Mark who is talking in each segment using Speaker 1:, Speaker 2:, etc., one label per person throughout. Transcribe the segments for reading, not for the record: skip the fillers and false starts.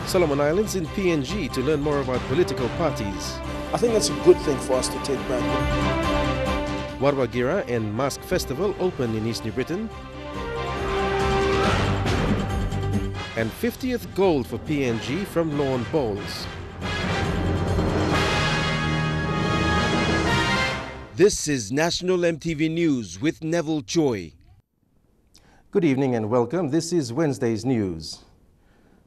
Speaker 1: Solomon Islands in PNG to learn more about political parties.
Speaker 2: I think that's a good thing for us to take back.
Speaker 1: Warwagira and Mask Festival open in East New Britain. And 50th gold for PNG from lawn bowls.
Speaker 3: This is National EMTV News with Neville Choi.
Speaker 1: Good evening and welcome. This is Wednesday's news.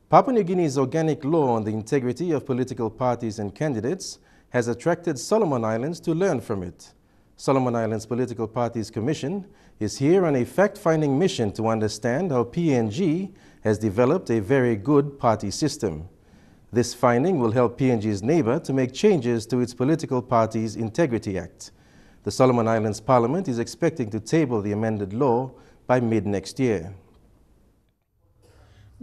Speaker 1: Papua New Guinea's organic law on the integrity of political parties and candidates has attracted Solomon Islands to learn from it. Solomon Islands Political Parties Commission is here on a fact-finding mission to understand how PNG has developed a very good party system. This finding will help PNG's neighbor to make changes to its Political Parties Integrity Act. The Solomon Islands Parliament is expecting to table the amended law by mid-next year.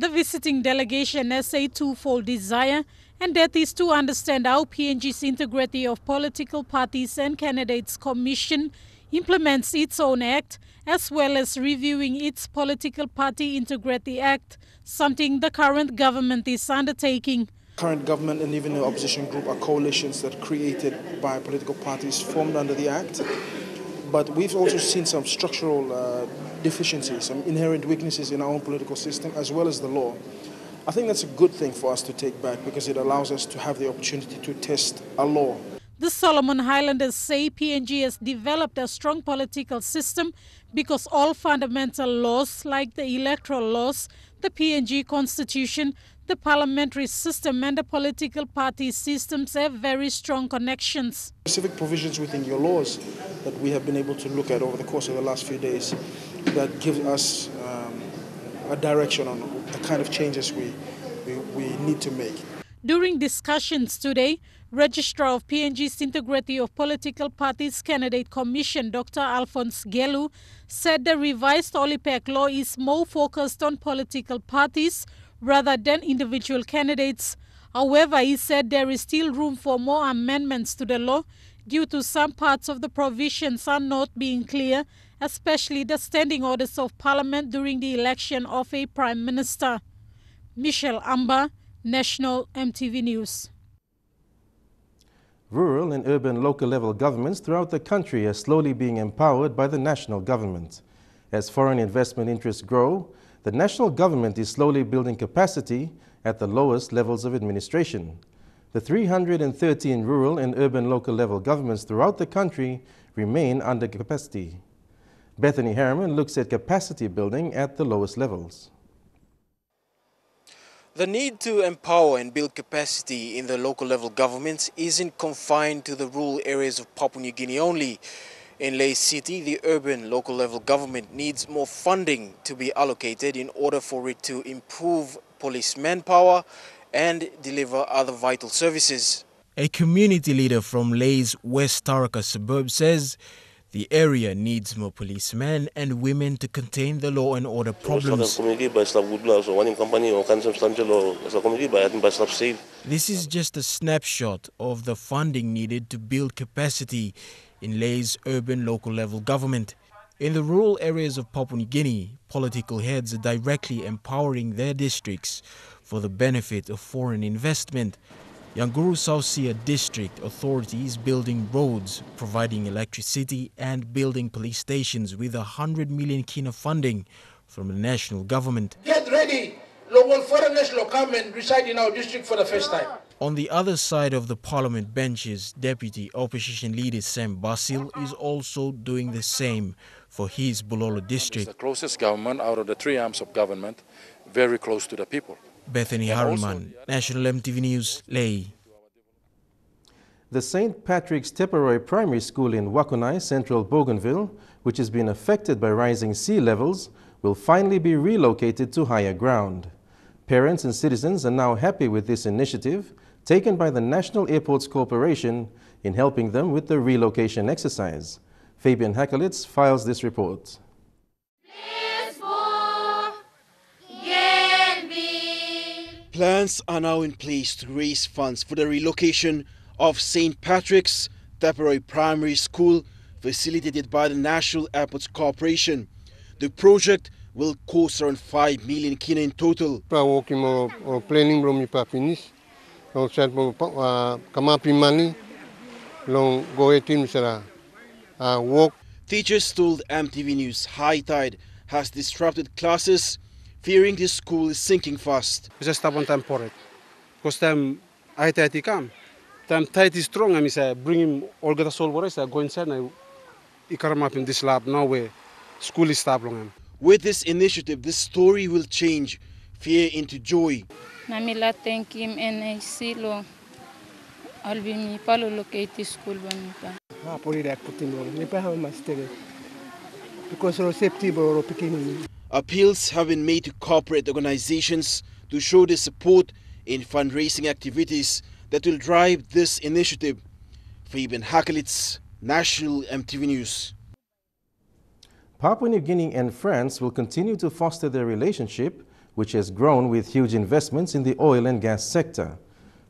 Speaker 4: The visiting delegation has a twofold desire, and that is to understand how PNG's Integrity of Political Parties and Candidates Commission implements its own act, as well as reviewing its Political Party Integrity Act, something the current government is undertaking.
Speaker 2: Current government and even the opposition group are coalitions that are created by political parties formed under the Act. But we've also seen some structural deficiencies, some inherent weaknesses in our own political system, as well as the law. I think that's a good thing for us to take back because it allows us to have the opportunity to test a law.
Speaker 4: The Solomon Islanders say PNG has developed a strong political system because all fundamental laws like the electoral laws, the PNG constitution, the parliamentary system and the political party systems have very strong connections.
Speaker 2: Specific provisions within your laws that we have been able to look at over the course of the last few days that give us a direction on the kind of changes we need to make.
Speaker 4: During discussions today, Registrar of PNG's Integrity of Political Parties Candidate Commission, Dr. Alphonse Gelu, said the revised OLIPAC law is more focused on political parties rather than individual candidates. However, he said there is still room for more amendments to the law due to some parts of the provisions are not being clear, especially the standing orders of Parliament during the election of a Prime Minister. Michelle Amba, National EMTV News.
Speaker 1: Rural and urban local level governments throughout the country are slowly being empowered by the national government. As foreign investment interests grow, the national government is slowly building capacity at the lowest levels of administration. The 313 rural and urban local level governments throughout the country remain under capacity. Bethany Harriman looks at capacity building at the lowest levels.
Speaker 5: The need to empower and build capacity in the local level governments isn't confined to the rural areas of Papua New Guinea only. In Lae City, the urban local level government needs more funding to be allocated in order for it to improve police manpower and deliver other vital services.
Speaker 6: A community leader from Lae's West Taraka suburb says the area needs more policemen and women to contain the law and order problems. This is just a snapshot of the funding needed to build capacity in Lae's urban local level government. In the rural areas of Papua New Guinea, political heads are directly empowering their districts for the benefit of foreign investment. Yanguru Sausia District Authority is building roads, providing electricity and building police stations with 100 million kina funding from the national government.
Speaker 7: Get ready! Local foreign national come and reside in our district for the first time.
Speaker 6: On the other side of the parliament benches, Deputy Opposition Leader Sam Basil is also doing the same for his Bulolo district.
Speaker 8: It's the closest government out of the three arms of government, very close to the people.
Speaker 6: Bethany Harriman, National EMTV News, Lae.
Speaker 1: The St. Patrick's Teperoy Primary School in Wakunai, Central Bougainville, which has been affected by rising sea levels, will finally be relocated to higher ground. Parents and citizens are now happy with this initiative taken by the National Airports Corporation in helping them with the relocation exercise. Fabian Hakelitz files this report.
Speaker 3: Plans are now in place to raise funds for the relocation of St. Patrick's Teperoy Primary School, facilitated by the National Airports Corporation. The project will cost around 5 million kina in total.
Speaker 9: Walking or planning room finish. Long set kamapi money. Long go walk.
Speaker 3: Teachers told EMTV News high tide has disrupted classes, fearing the school is sinking fast.
Speaker 10: We just stop on time for it. Because time high tide come. Time tide is strong. I mean, bring him all get us all what I go inside and I come up in this lab now where school is stopping.
Speaker 3: With this initiative, the story will change fear into joy.
Speaker 11: Namila thank him and I see lo. I'll be me palo locate school banita.
Speaker 3: Appeals have been made to corporate organizations to show their support in fundraising activities that will drive this initiative. Fabian Hakelitz, National EMTV News.
Speaker 1: Papua New Guinea and France will continue to foster their relationship, which has grown with huge investments in the oil and gas sector.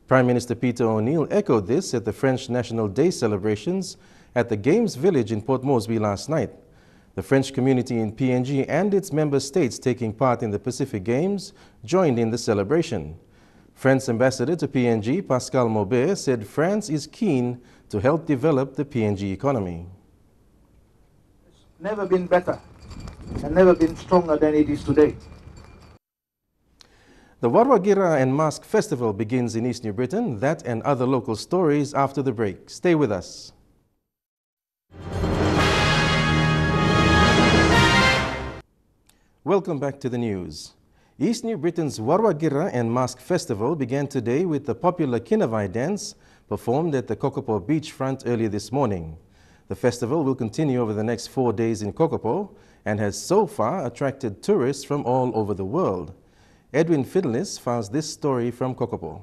Speaker 1: Prime Minister Peter O'Neill echoed this at the French National Day celebrations at the Games Village in Port Moresby last night. The French community in PNG and its member states taking part in the Pacific Games joined in the celebration. France Ambassador to PNG, Pascal Maubert, said France is keen to help develop the PNG economy.
Speaker 12: Never been better and never been stronger than it is today.
Speaker 1: The Warwagira and Mask Festival begins in East New Britain. That and other local stories after the break. Stay with us. Welcome back to the news. East New Britain's Warwagira and Mask Festival began today with the popular Kinavai dance performed at the Kokopo beachfront earlier this morning. The festival will continue over the next 4 days in Kokopo and has so far attracted tourists from all over the world. Edwin Fidelis files this story from Kokopo.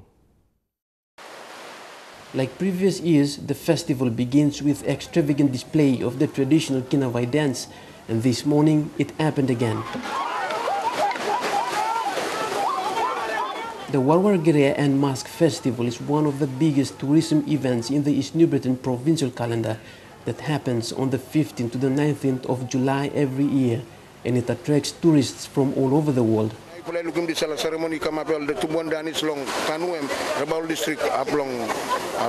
Speaker 13: Like previous years, the festival begins with extravagant display of the traditional Kinavai dance, and this morning it happened again. The Warwagira and Mask Festival is one of the biggest tourism events in the East New Britain provincial calendar that happens on the 15th to the 19th of July every year, and it attracts tourists from all over the world.
Speaker 14: Lugum di salah ceremony kamapel de tumbon danis long kanuem Rabaul district aplong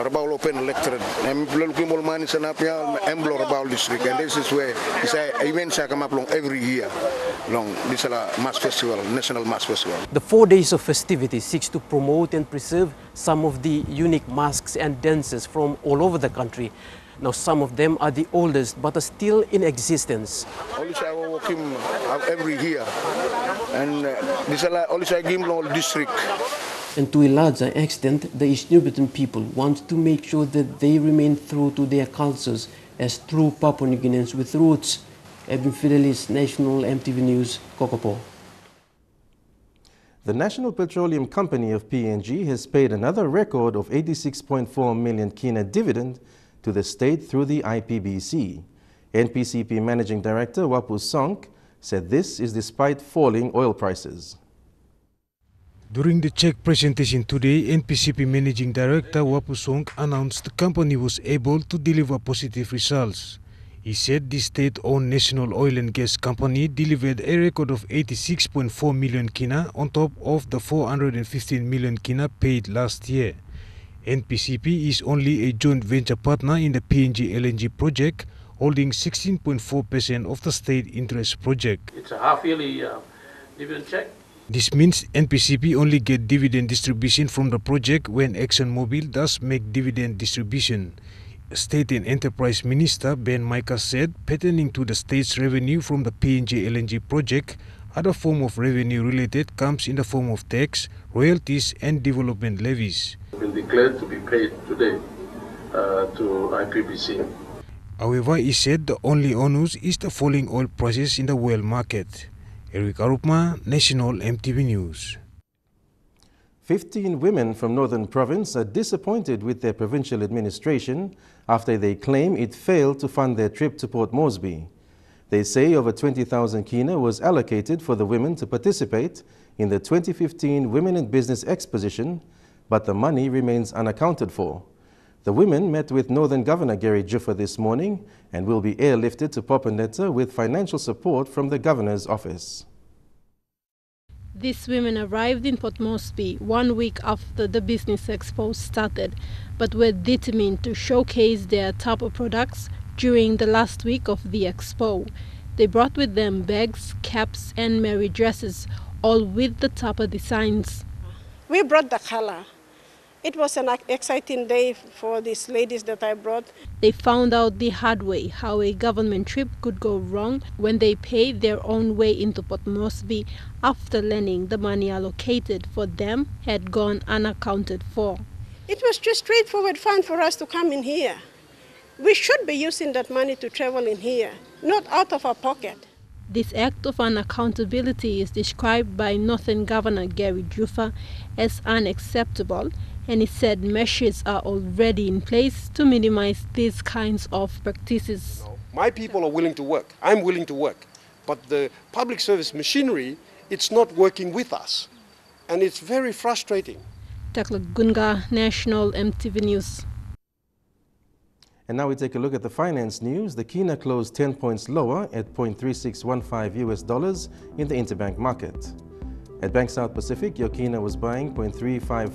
Speaker 14: Rabaul open lecture em lugum ol mani sanapia emblo Rabaul district, and this is where it's a event sa kamaplong every year long di salah mass festival, national mass festival.
Speaker 13: The 4 days of festivities seeks to promote and preserve some of the unique masks and dances from all over the country. Now some of them are the oldest but are still in existence.
Speaker 14: Always I work him every year, and this is always I give all district.
Speaker 13: And to a larger extent, the East New Britain people want to make sure that they remain true to their cultures as true Papua New Guineans with roots. Edwin Fidelis, National EMTV News, Kokopo.
Speaker 1: The National Petroleum Company of PNG has paid another record of 86.4 million kina dividend to the state through the IPBC. NPCP Managing Director Wapu Sonk said this is despite falling oil prices.
Speaker 6: During the check presentation today, NPCP Managing Director Wapu Sonk announced the company was able to deliver positive results. He said the state-owned National Oil and Gas Company delivered a record of 86.4 million kina on top of the 415 million kina paid last year. NPCP is only a joint venture partner in the PNG LNG project, holding 16.4% of the state interest project.
Speaker 7: It's a half-yearly dividend check.
Speaker 6: This means NPCP only get dividend distribution from the project when ExxonMobil does make dividend distribution. State and Enterprise Minister Ben Micah said, pertaining to the state's revenue from the PNG LNG project, other form of revenue related comes in the form of tax, royalties and development levies.
Speaker 7: Been declared to be paid today to IPBC.
Speaker 6: However, he said the only onus is the falling oil prices in the world market. Eric Arupma, National EMTV News.
Speaker 1: 15 women from Northern Province are disappointed with their provincial administration after they claim it failed to fund their trip to Port Moresby. They say over 20,000 kina was allocated for the women to participate in the 2015 Women in Business Exposition, but the money remains unaccounted for. The women met with Northern Governor Gary Juffa this morning and will be airlifted to Poponeta with financial support from the Governor's office.
Speaker 15: These women arrived in Port Moresby 1 week after the Business Expo started, but were determined to showcase their tapa products during the last week of the expo. They brought with them bags, caps and merry dresses, all with the tapa designs.
Speaker 16: We brought the color. It was an exciting day for these ladies that I brought.
Speaker 15: They found out the hard way how a government trip could go wrong when they paid their own way into Port Moresby after learning the money allocated for them had gone unaccounted for.
Speaker 16: It was just straightforward fun for us to come in here. We should be using that money to travel in here, not out of our pocket.
Speaker 15: This act of unaccountability is described by Northern Governor Gary Jufa as unacceptable, and he said measures are already in place to minimize these kinds of practices.
Speaker 17: My people are willing to work. I'm willing to work. But the public service machinery, it's not working with us. And it's very frustrating.
Speaker 15: Takla Gunga, National EMTV News.
Speaker 1: And now we take a look at the finance news. The Kina closed 10 points lower at $0.3615 in the interbank market. At Bank South Pacific, your Kina was buying $0.354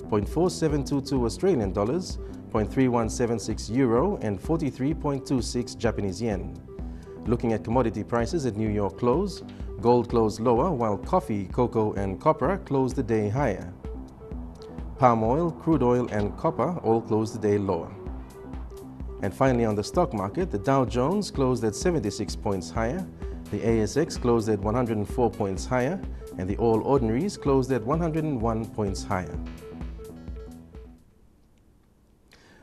Speaker 1: $0.4722 Australian dollars, $0.3176 euro, and 43.26 Japanese yen. Looking at commodity prices at New York close, gold closed lower while coffee, cocoa, and copper closed the day higher. Palm oil, crude oil, and copper all closed the day lower. And finally, on the stock market, the Dow Jones closed at 76 points higher, the ASX closed at 104 points higher, and the All Ordinaries closed at 101 points higher.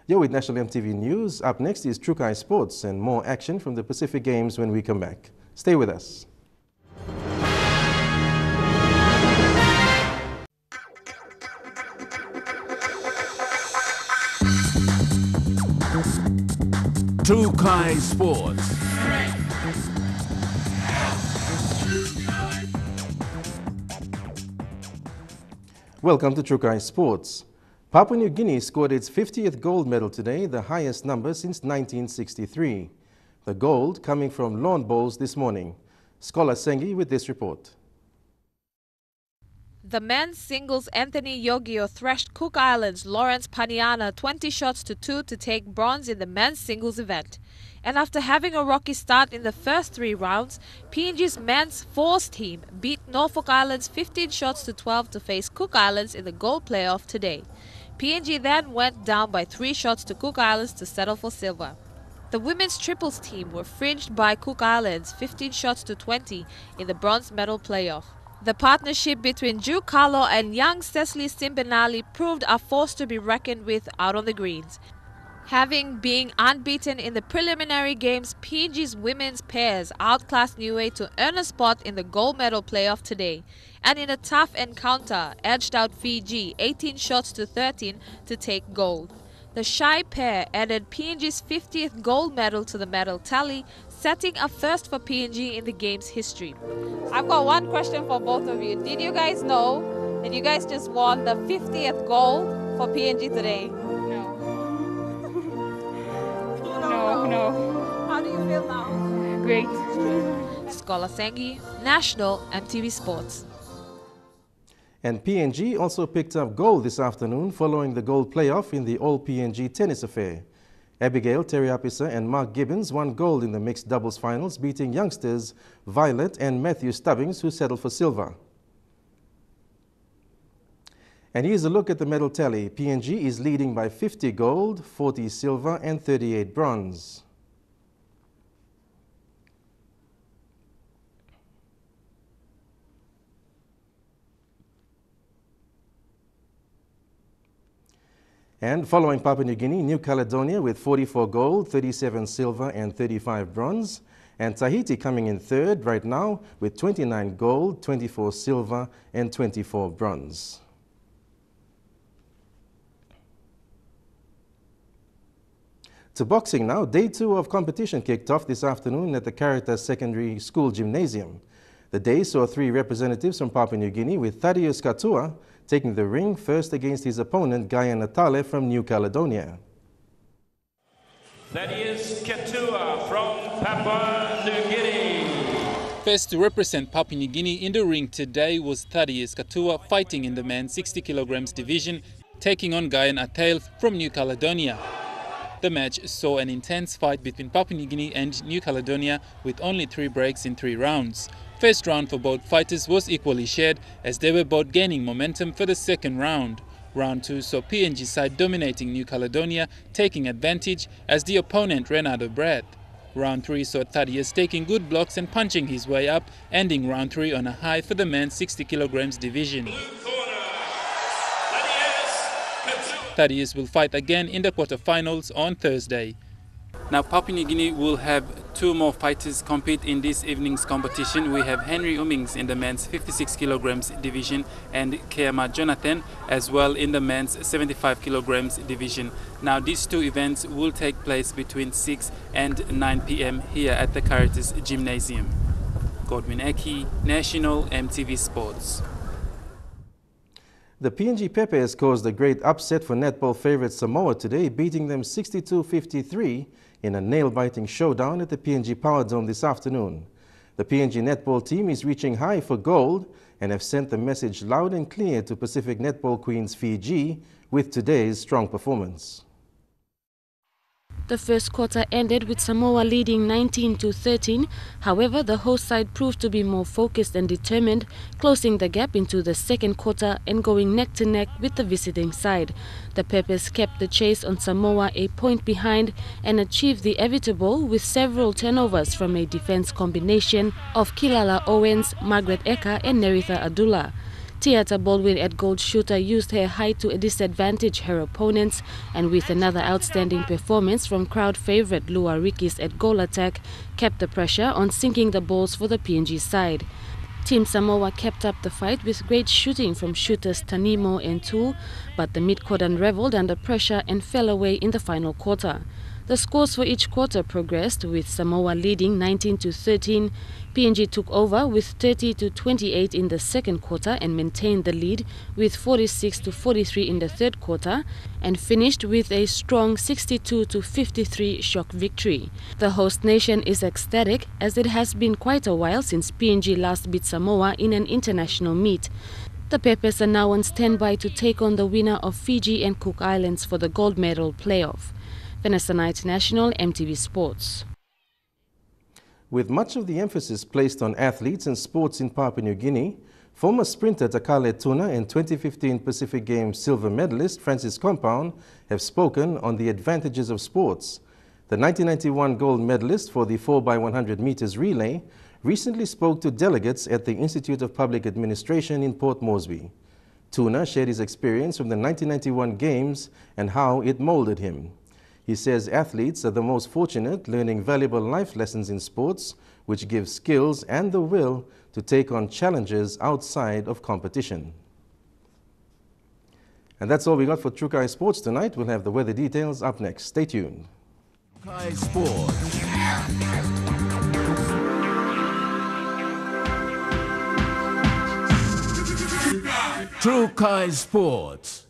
Speaker 1: You're with National EMTV News. Up next is Trukai Sports and more action from the Pacific Games when we come back. Stay with us.
Speaker 18: Trukai Sports.
Speaker 1: Welcome to Trukai Sports. Papua New Guinea scored its 50th gold medal today, the highest number since 1963. The gold coming from lawn bowls this morning. Scholar Sengi with this report.
Speaker 19: The men's singles Anthony Yogio thrashed Cook Islands' Lawrence Paniana 20 shots to 2 to take bronze in the men's singles event. And after having a rocky start in the first 3 rounds, PNG's men's fours team beat Norfolk Islands 15 shots to 12 to face Cook Islands in the gold playoff today. PNG then went down by 3 shots to Cook Islands to settle for silver. The women's triples team were fringed by Cook Islands 15 shots to 20 in the bronze medal playoff. The partnership between Drew Carlo and young Cecily Simbenali proved a force to be reckoned with out on the greens. Having been unbeaten in the preliminary games, PNG's women's pairs outclassed Niue to earn a spot in the gold medal playoff today. And in a tough encounter, edged out Fiji 18 shots to 13 to take gold. The shy pair added PNG's 50th gold medal to the medal tally, setting a first for PNG in the game's history. I've got one question for both of you. Did you guys know that you guys just won the 50th gold for PNG today?
Speaker 11: No.
Speaker 19: How do you feel now?
Speaker 11: Great.
Speaker 19: Scholar Sengi, National EMTV Sports.
Speaker 1: And PNG also picked up gold this afternoon following the gold playoff in the All-PNG tennis affair. Abigail Teriapisa and Mark Gibbons won gold in the mixed doubles finals, beating youngsters Violet and Matthew Stubbings, who settled for silver. And here's a look at the medal tally. PNG is leading by 50 gold, 40 silver, and 38 bronze. And following Papua New Guinea, New Caledonia with 44 gold, 37 silver, and 35 bronze. And Tahiti coming in third right now with 29 gold, 24 silver, and 24 bronze. To boxing now, day 2 of competition kicked off this afternoon at the Caritas Secondary School Gymnasium. The day saw 3 representatives from Papua New Guinea, with Thaddeus Katua taking the ring first against his opponent, Gaya Natale from New Caledonia.
Speaker 20: Thaddeus Katua from Papua New Guinea. First to represent Papua New Guinea in the ring today was Thaddeus Katua, fighting in the men's 60 kilograms division, taking on Guyan Atail from New Caledonia. The match saw an intense fight between Papua New Guinea and New Caledonia with only 3 breaks in 3 rounds. First round for both fighters was equally shared as they were both gaining momentum for the second round. Round 2 saw PNG side dominating New Caledonia, taking advantage as the opponent ran out of breath. Round 3 saw Thaddeus taking good blocks and punching his way up, ending round 3 on a high for the men's 60 kilograms division. Thaddeus will fight again in the quarterfinals on Thursday. Now Papua New Guinea will have 2 more fighters compete in this evening's competition. We have Henry Umings in the men's 56 kilograms division and Keama Jonathan as well in the men's 75 kilograms division. Now these 2 events will take place between 6 and 9 p.m. here at the Caritas Gymnasium. Godwin Eki, National EMTV Sports.
Speaker 1: The PNG Peppers caused a great upset for netball favourite Samoa today, beating them 62-53 in a nail-biting showdown at the PNG Power Dome this afternoon. The PNG netball team is reaching high for gold and have sent the message loud and clear to Pacific Netball Queens Fiji with today's strong performance.
Speaker 21: The first quarter ended with Samoa leading 19-13. However, the host side proved to be more focused and determined, closing the gap into the second quarter and going neck-to-neck with the visiting side. The Peppers kept the chase on Samoa a point behind and achieved the inevitable with several turnovers from a defense combination of Kilala Owens, Margaret Eka and Neritha Adula. Tiata Baldwin at goal shooter used her height to disadvantage her opponents, and with another outstanding performance from crowd favourite Lua Rikis at goal attack, kept the pressure on sinking the balls for the PNG side. Team Samoa kept up the fight with great shooting from shooters Tanimo and Tu, but the mid-court unravelled under pressure and fell away in the final quarter. The scores for each quarter progressed, with Samoa leading 19-13. PNG took over with 30-28 in the second quarter and maintained the lead with 46-43 in the third quarter and finished with a strong 62-53 shock victory. The host nation is ecstatic as it has been quite a while since PNG last beat Samoa in an international meet. The Peppers are now on standby to take on the winner of Fiji and Cook Islands for the gold medal playoff. Vanessa Knight, National EMTV Sports.
Speaker 1: With much of the emphasis placed on athletes and sports in Papua New Guinea, former sprinter Takale Tuna and 2015 Pacific Games silver medalist Francis Compound have spoken on the advantages of sports. The 1991 gold medalist for the 4x100 meters relay recently spoke to delegates at the Institute of Public Administration in Port Moresby. Tuna shared his experience from the 1991 Games and how it molded him. He says athletes are the most fortunate, learning valuable life lessons in sports, which give skills and the will to take on challenges outside of competition. And that's all we got for Trukai Sports tonight. We'll have the weather details up next. Stay tuned.
Speaker 18: Trukai Sports. Trukai Sports.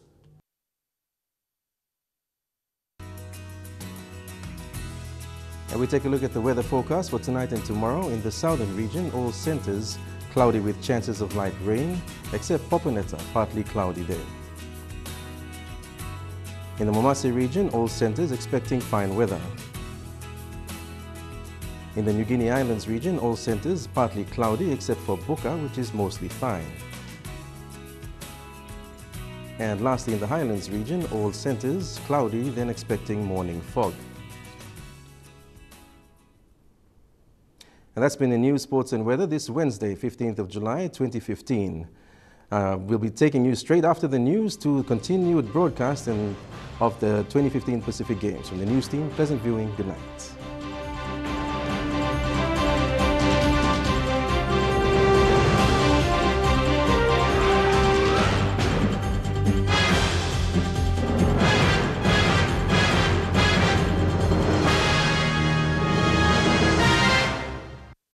Speaker 1: And we take a look at the weather forecast for tonight and tomorrow. In the southern region, all centers cloudy with chances of light rain, except Poponeta, partly cloudy there. In the Momase region, all centers expecting fine weather. In the Niugini Islands region, all centers partly cloudy except for Buka, which is mostly fine. And lastly, in the Highlands region, all centers cloudy, then expecting morning fog. And that's been the news, sports and weather this Wednesday, 15th of July, 2015. We'll be taking you straight after the news to continued broadcast of the 2015 Pacific Games. From the news team, pleasant viewing. Good night.